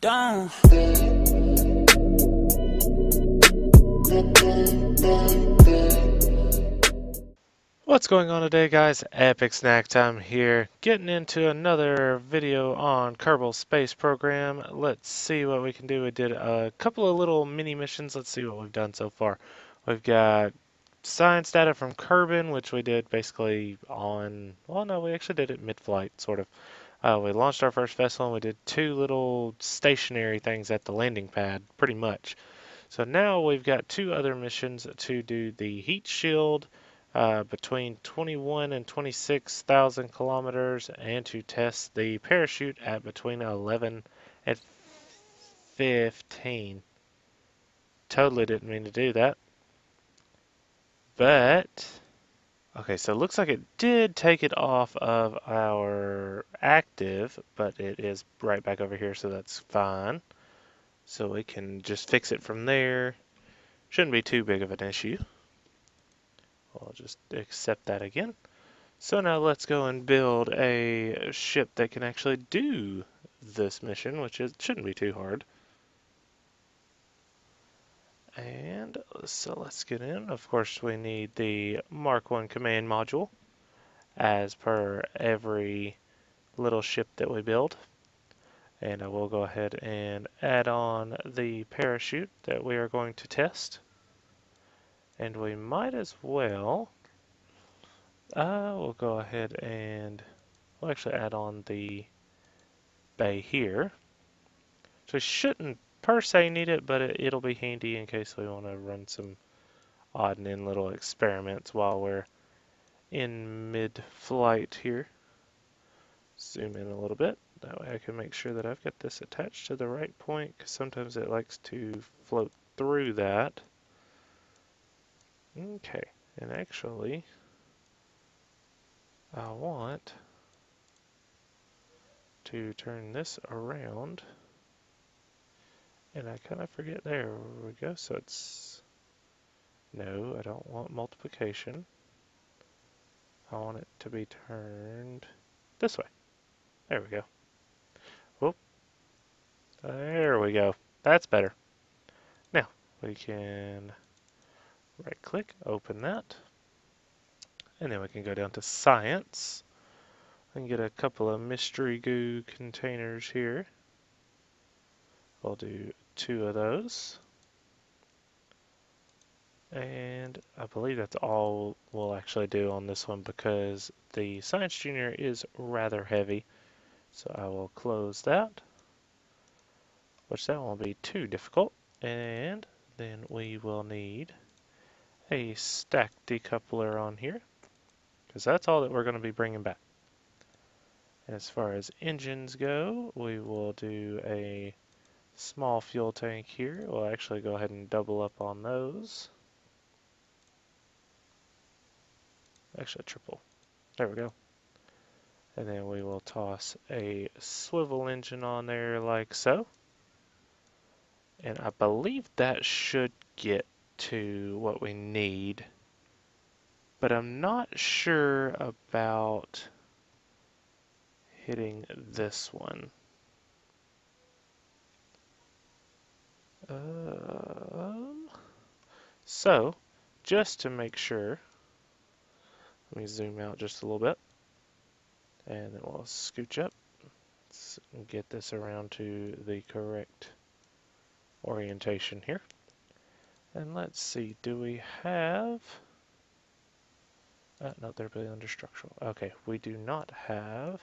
Down. What's going on today, guys? Epic Snack Time here, getting into another video on Kerbal Space Program. Let's see what we can do. We did a couple of little mini missions. Let's see what we've done so far. We've got science data from Kerbin, which we did basically on, well, no, we actually did it mid-flight, sort of. We launched our first vessel and we did two little stationary things at the landing pad, pretty much. So now we've got two other missions to do the heat shield between 21 and 26,000 kilometers and to test the parachute at between 11 and 15. Totally didn't mean to do that. But, okay, so it looks like it did take it off of our active, but it is right back over here, so that's fine. So we can just fix it from there. Shouldn't be too big of an issue. I'll just accept that again. So now let's go and build a ship that can actually do this mission, which shouldn't be too hard. And so let's get in. Of course, we need the Mark 1 command module, as per every little ship that we build. And I will go ahead and add on the parachute that we are going to test. And we might as well, we'll go ahead and we'll actually add on the bay here. So we shouldn't per se need it, but it'll be handy in case we want to run some odd and end little experiments while we're in mid-flight here. Zoom in a little bit. That way I can make sure that I've got this attached to the right point, because sometimes it likes to float through that. Okay, and actually, I want to turn this around, and I kind of forget, there we go, so it's, no, I don't want multiplication. I want it to be turned this way. There we go. Whoop. There we go. That's better. Now, we can right click, open that, and then we can go down to science and get a couple of mystery goo containers here. We'll do 2 of those. And I believe that's all we'll actually do on this one because the Science Junior is rather heavy. So I will close that, which that won't be too difficult. And then we will need a stack decoupler on here because that's all that we're going to be bringing back. And as far as engines go, we will do a small fuel tank here. We'll actually go ahead and double up on those. Actually, triple. There we go. And then we will toss a swivel engine on there like so. And I believe that should get to what we need. But I'm not sure about hitting this one. So, just to make sure, let me zoom out just a little bit. And then we'll scooch up. Let's get this around to the correct orientation here. And let's see, do we have... no, they're really under structural. Okay, we do not have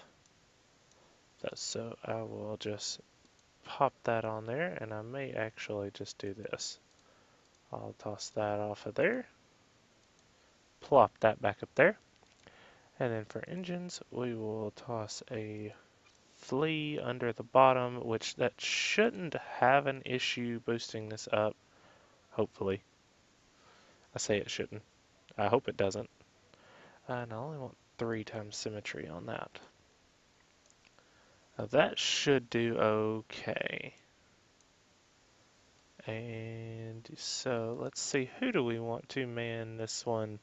that, so I will just pop that on there, and I may actually just do this. I'll toss that off of there, plop that back up there, and then for engines, we will toss a flea under the bottom, which that shouldn't have an issue boosting this up, hopefully. I say it shouldn't. I hope it doesn't. And I only want 3 times symmetry on that. Now that should do okay. And so let's see, who do we want to man this one?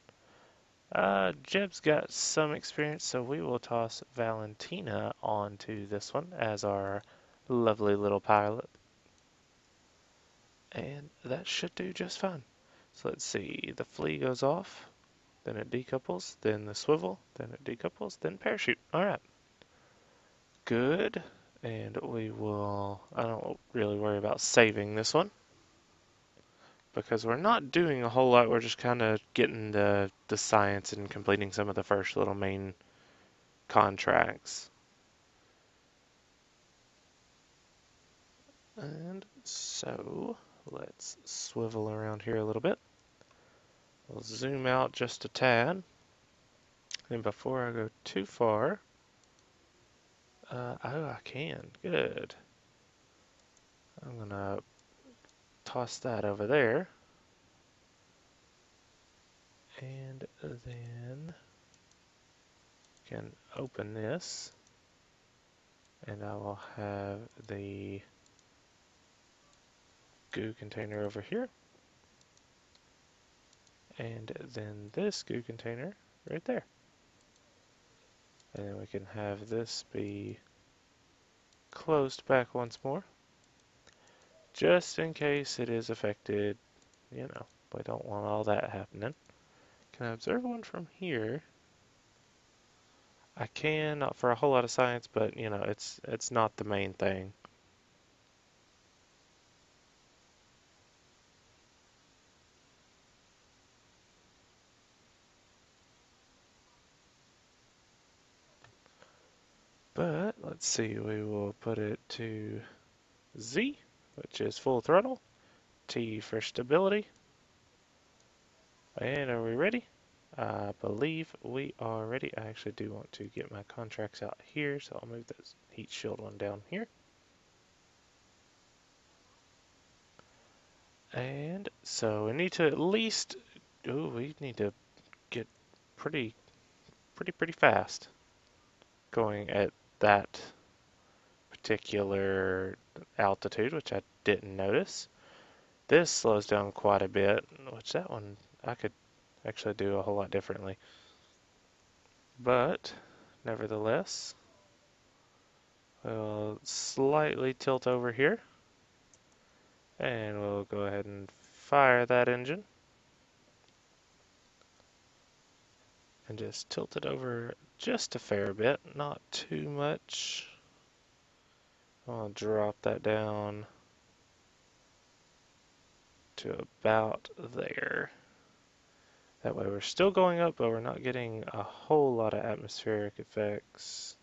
Jeb's got some experience, so we will toss Valentina onto this one as our Lovely little pilot. And that should do just fine. So let's see, the flea goes off, then it decouples, then the swivel, then it decouples, then parachute. Alright, good. And I don't really worry about saving this one because we're not doing a whole lot. We're just kind of getting the science and completing some of the first little main contracts. And so let's swivel around here a little bit. We'll zoom out just a tad. And before I go too far, oh, I can. Good. I'm gonna toss that over there. And then can open this. And I will have the goo container over here. And then this goo container right there. And then we can have this be closed back once more. Just in case it is affected, you know, we don't want all that happening. Can I observe one from here? I can, not for a whole lot of science, but you know, it's not the main thing. But let's see, we will put it to Z, which is full throttle, T for stability. And are we ready? I believe we are ready. I actually do want to get my contracts out here, so I'll move this heat shield one down here. And so we need to at least, we need to get pretty fast going at that particular altitude, which I didn't notice. This slows down quite a bit, which that one I could actually do a whole lot differently. But nevertheless, we'll slightly tilt over here and we'll go ahead and fire that engine and just tilt it over just a fair bit, not too much. I'll drop that down to about there. That way we're still going up, but we're not getting a whole lot of atmospheric effects.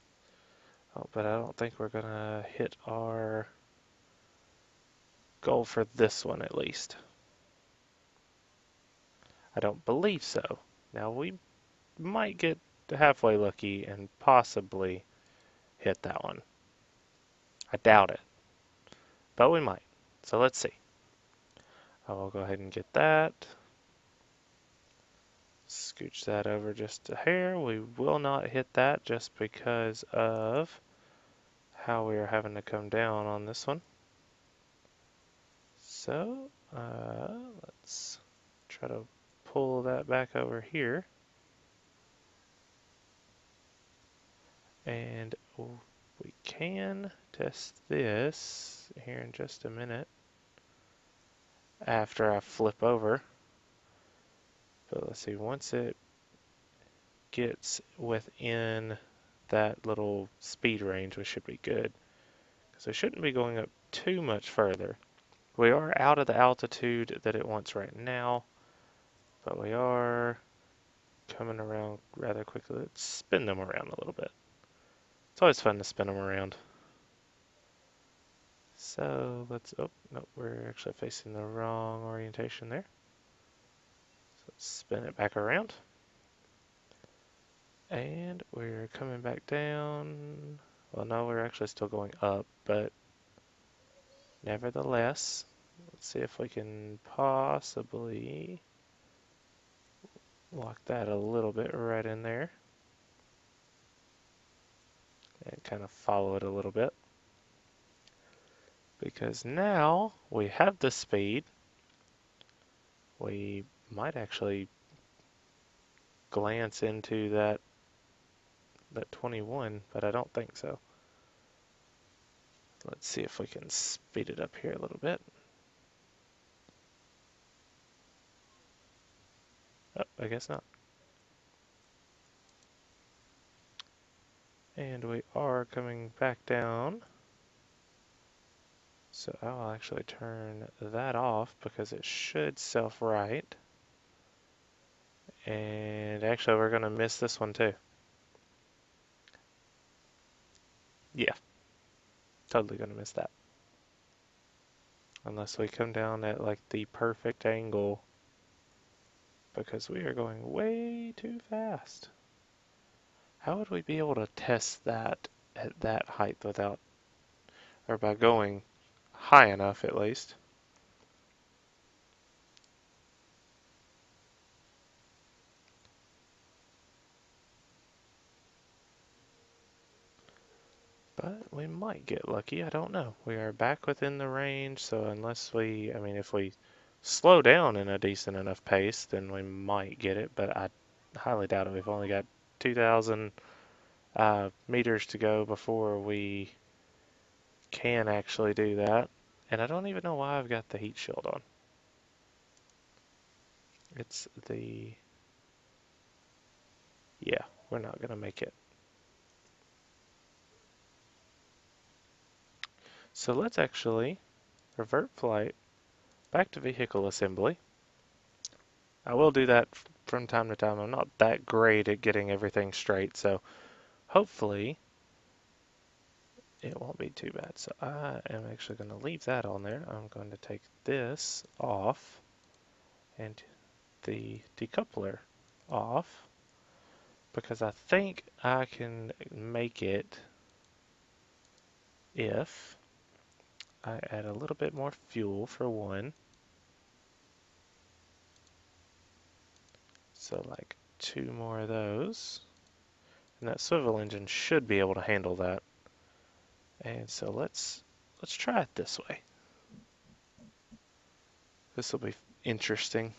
Oh, but I don't think we're gonna hit our goal for this one at least. I don't believe so. Now we might get halfway lucky and possibly hit that one. I doubt it, but we might. So let's see. I will go ahead and get that. Scooch that over just a hair. We will not hit that just because of how we are having to come down on this one. So let's try to pull that back over here. And we can test this here in just a minute after I flip over. But let's see, once it gets within that little speed range, we should be good. Because we shouldn't be going up too much further. We are out of the altitude that it wants right now, but we are coming around rather quickly. Let's spin them around a little bit. It's always fun to spin them around. So let's, oh, no, we're actually facing the wrong orientation there. So let's spin it back around. And we're coming back down. Well, no, we're actually still going up, but nevertheless, let's see if we can possibly lock that a little bit right in there. And kind of follow it a little bit. Because now we have the speed. We might actually glance into that 21, but I don't think so. Let's see if we can speed it up here a little bit. Oh, I guess not. And we are coming back down. So I'll actually turn that off because it should self-right. And actually we're going to miss this one too. Yeah, totally going to miss that. Unless we come down at like the perfect angle because we are going way too fast. How would we be able to test that at that height without, or by going high enough at least? But we might get lucky, I don't know. We are back within the range, so unless we, I mean, if we slow down in a decent enough pace, then we might get it, but I highly doubt it. We've only got 2,000 meters to go before we can actually do that. And I don't even know why I've got the heat shield on. It's the, yeah, we're not going to make it. So let's actually revert flight back to vehicle assembly. I will do that from time to time. I'm not that great at getting everything straight, so hopefully it won't be too bad. So I am actually going to leave that on there. I'm going to take this off and the decoupler off because I think I can make it if I add a little bit more fuel for one. So like 2 more of those. And that swivel engine should be able to handle that. And so let's try it this way. This will be interesting.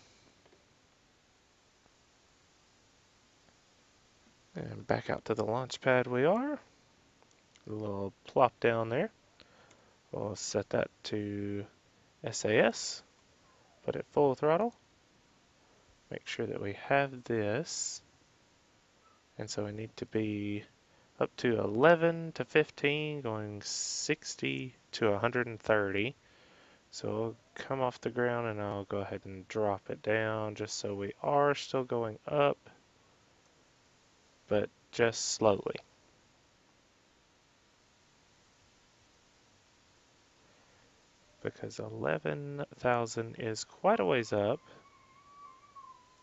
And back out to the launch pad we are. A little plop down there. We'll set that to SAS. Put it full throttle. Make sure that we have this. And so we need to be up to 11 to 15, going 60 to 130. So we'll come off the ground and I'll go ahead and drop it down just so we are still going up, but just slowly. Because 11,000 is quite a ways up,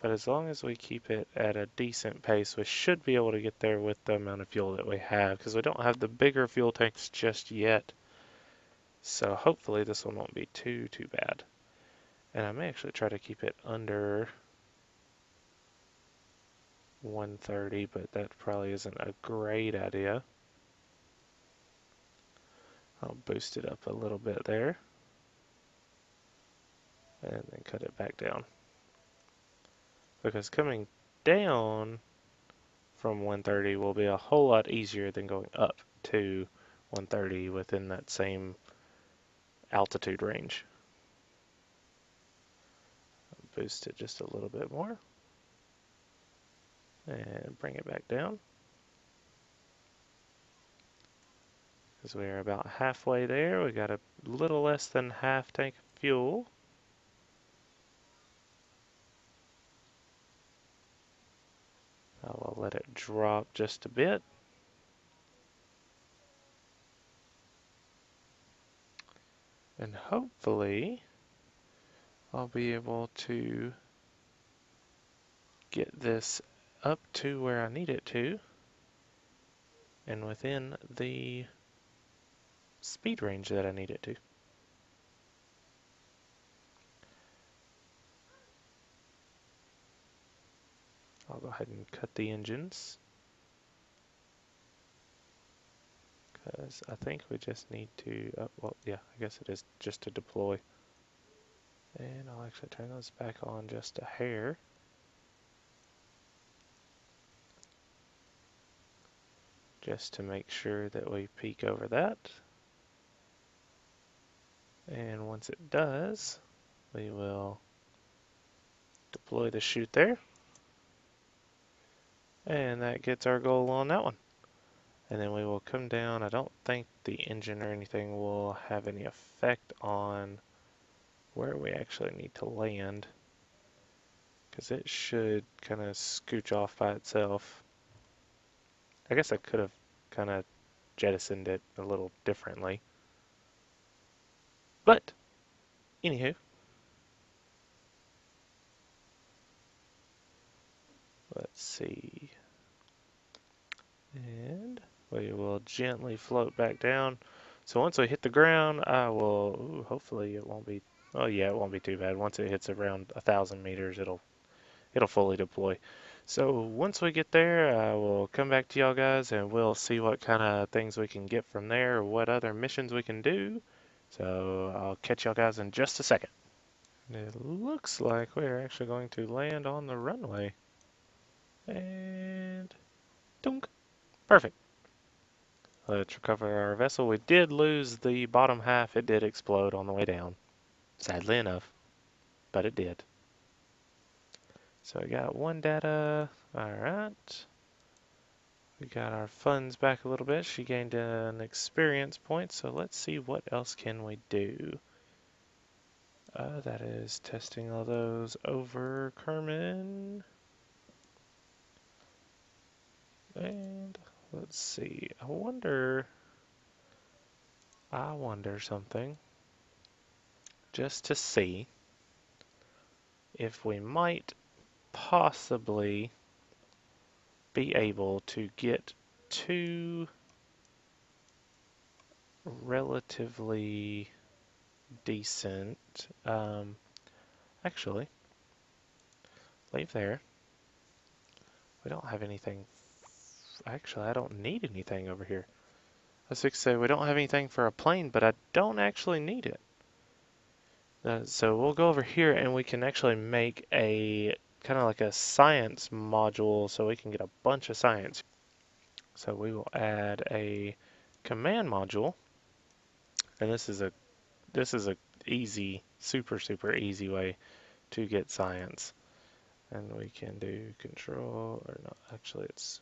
but as long as we keep it at a decent pace, we should be able to get there with the amount of fuel that we have, because we don't have the bigger fuel tanks just yet. So hopefully this one won't be too bad. And I may actually try to keep it under 130, but that probably isn't a great idea. I'll boost it up a little bit there and then cut it back down. Because coming down from 130 will be a whole lot easier than going up to 130 within that same altitude range. Boost it just a little bit more and bring it back down. Because we are about halfway there. We got a little less than half tank of fuel. I will let it drop just a bit. And hopefully I'll be able to get this up to where I need it to and within the speed range that I need it to. I'll go ahead and cut the engines because I think we just need to, well, yeah, I guess it is just to deploy. And I'll actually turn those back on just a hair. Just to make sure that we peek over that. And once it does, we will deploy the chute there. And that gets our goal on that one. And then we will come down. I don't think the engine or anything will have any effect on where we actually need to land, because it should kind of scooch off by itself. I guess I could have kind of jettisoned it a little differently. But, anywho, let's see. And we will gently float back down. So once we hit the ground, I will, ooh, hopefully it won't be, oh yeah, it won't be too bad. Once it hits around 1,000 meters, it'll fully deploy. So once we get there, I will come back to y'all guys and we'll see what kind of things we can get from there, or what other missions we can do. So I'll catch y'all guys in just a second. It looks like we're actually going to land on the runway. And dunk. Perfect. Let's recover our vessel. We did lose the bottom half. It did explode on the way down. Sadly enough, but it did. So we got one data. Alright. We got our funds back a little bit. She gained an experience point, so let's see what else can we do. That is testing all those over Kerman. And let's see. I wonder something, just to see if we might possibly be able to get two relatively decent, actually, leave there. We don't have anything. Actually, I don't need anything over here. I was fixing to say we don't have anything for a plane, but I don't actually need it. So we'll go over here and we can actually make a kind of like a science module, so we can get a bunch of science. So we will add a command module, and this is a easy, super easy way to get science. And we can do control, or no, actually it's,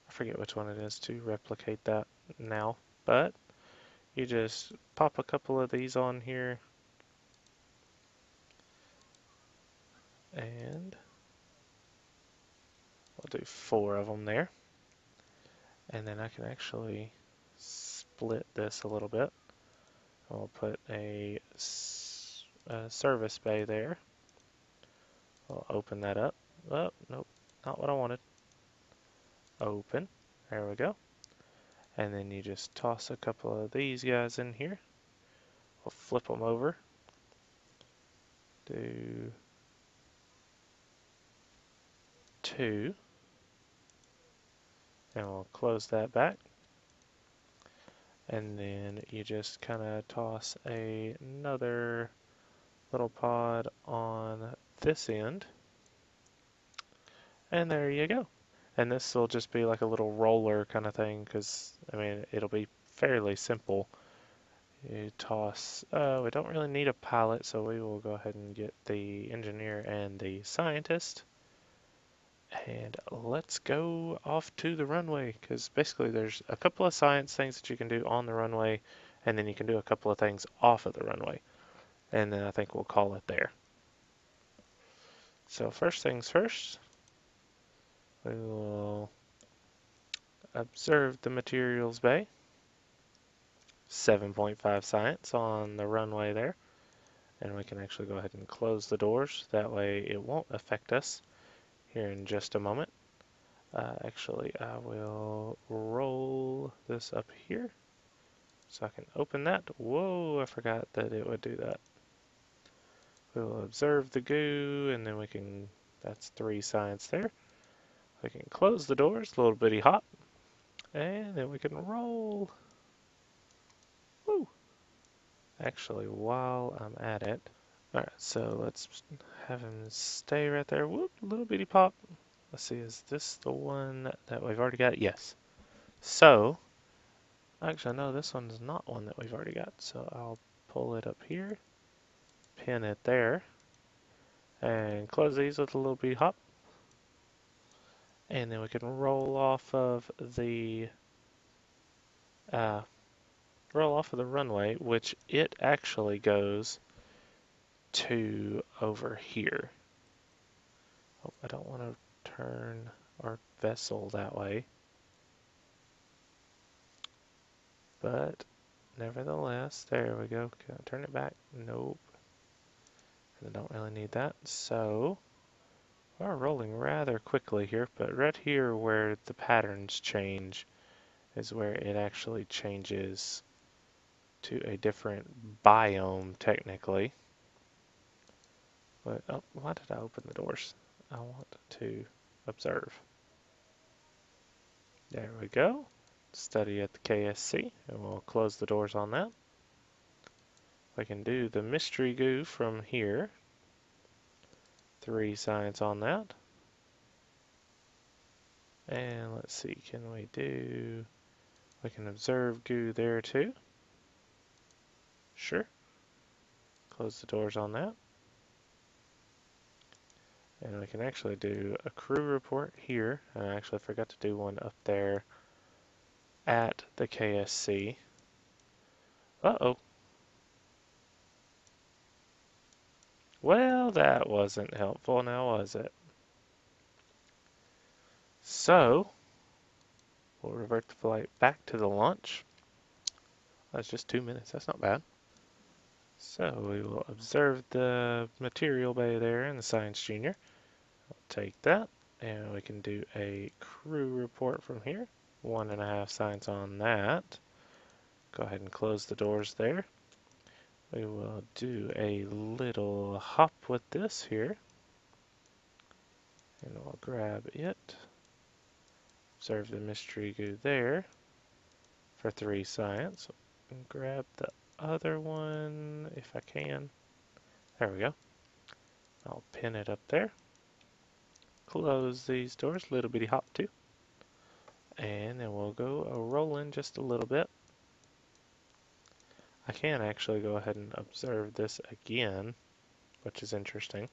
I forget which one it is to replicate that now, but you just pop a couple of these on here, and we'll do 4 of them there. And then I can actually split this a little bit. I'll put a service bay there. I'll open that up. Oh, nope, not what I wanted. Open. There we go. And then you just toss a couple of these guys in here. We'll flip them over. Do 2. And we'll close that back. And then you just kind of toss another little pod on this end. And there you go. And this will just be like a little roller kind of thing, because, I mean, it'll be fairly simple. You toss, we don't really need a pilot, so we will go ahead and get the engineer and the scientist. And let's go off to the runway, because basically there's a couple of science things that you can do on the runway, and then you can do a couple of things off of the runway. And then I think we'll call it there. So first things first, we will observe the materials bay. 7.5 science on the runway there. And we can actually go ahead and close the doors. That way it won't affect us here in just a moment. Actually, I will roll this up here so I can open that. Whoa, I forgot that it would do that. We will observe the goo, and then we can, that's 3 science there. We can close the doors, a little bitty hop, and then we can roll. Woo! Actually, while I'm at it, alright, so let's have him stay right there. Whoop, little bitty pop. Let's see, is this the one that we've already got? Yes. So, Actually, no, this one's not one that we've already got, so I'll pull it up here, pin it there, and close these with a little bitty hop. And then we can uh, roll off of the runway, which it actually goes to over here. Oh, I don't want to turn our vessel that way, but nevertheless, there we go. Can I turn it back? Nope. I don't really need that. So we're rolling rather quickly here, but right here where the patterns change is where it actually changes to a different biome technically. But oh, why did I open the doors? I want to observe. There we go. Study at the KSC, and we'll close the doors on that. I can do the mystery goo from here. 3 science on that. And let's see, we can observe goo there too. Sure. Close the doors on that. And we can actually do a crew report here. And I actually forgot to do one up there at the KSC. Uh-oh. Well, that wasn't helpful now, was it? So, we'll revert the flight back to the launch. That's just 2 minutes. That's not bad. So, we will observe the material bay there in the Science Junior. I'll take that, and we can do a crew report from here. 1.5 science on that. Go ahead and close the doors there. We will do a little hop with this here. And we'll grab it. Observe the mystery goo there for 3 science. And grab the other one if I can. There we go. I'll pin it up there. Close these doors, little bitty hop too. And then we'll go roll in just a little bit. I can actually go ahead and observe this again, which is interesting.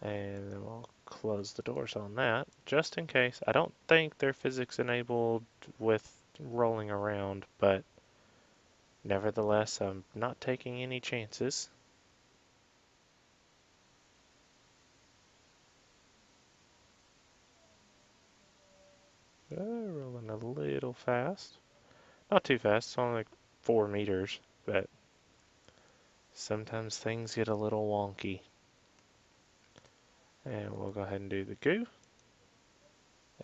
And then we'll close the doors on that, just in case. I don't think they're physics enabled with rolling around, but nevertheless, I'm not taking any chances. Rolling a little fast. Not too fast, it's only like 4 meters, but sometimes things get a little wonky. And we'll go ahead and do the goo.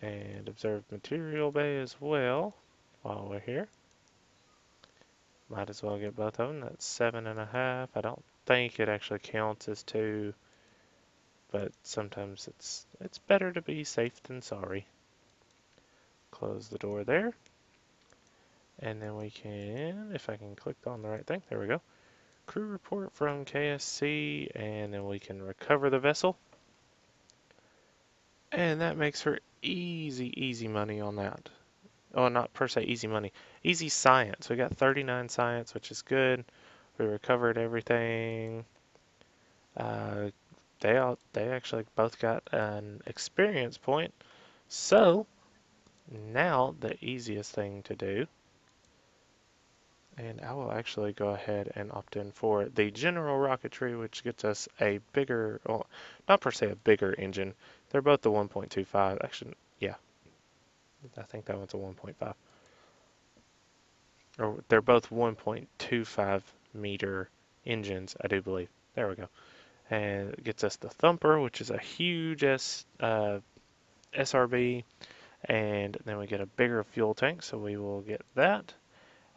And observe material bay as well while we're here. Might as well get both of them. That's 7.5. I don't think it actually counts as 2, but sometimes it's better to be safe than sorry. Close the door there. And then we can, if I can click on the right thing, there we go. Crew report from KSC, and then we can recover the vessel. And that makes for easy money on that. Oh, not per se easy money. Easy science. We got 39 science, which is good. We recovered everything. Uh, they actually both got an experience point. So now the easiest thing to do, and I will actually go ahead and opt in for the general rocketry, which gets us a bigger, well, not per se a bigger engine. They're both the 1.25. Actually, yeah, I think that one's a 1.5. Or they're both 1.25 meter engines, I do believe. There we go. And it gets us the Thumper, which is a huge SRB, and then we get a bigger fuel tank, so we will get that.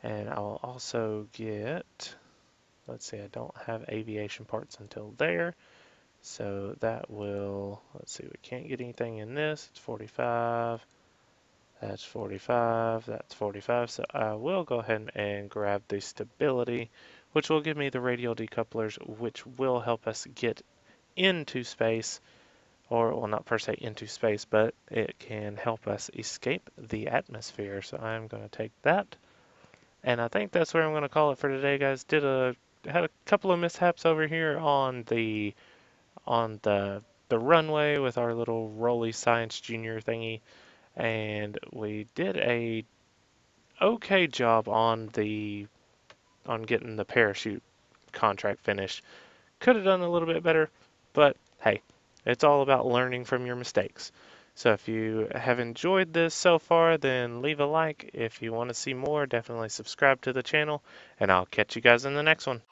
And I will also get, let's see, I don't have aviation parts until there, so that will, let's see, we can't get anything in this. It's 45. That's 45, that's 45, so I will go ahead and grab the stability, which will give me the radial decouplers, which will help us get into space or well, not per se into space, but it can help us escape the atmosphere. So I'm going to take that, and I think that's where I'm going to call it for today, guys. Had a couple of mishaps over here on the runway with our little Rolly Science Junior thingy, and we did a okay job on getting the parachute contract finished. Could have done a little bit better, but hey, it's all about learning from your mistakes. So if you have enjoyed this so far, then leave a like. If you want to see more, definitely subscribe to the channel, and I'll catch you guys in the next one.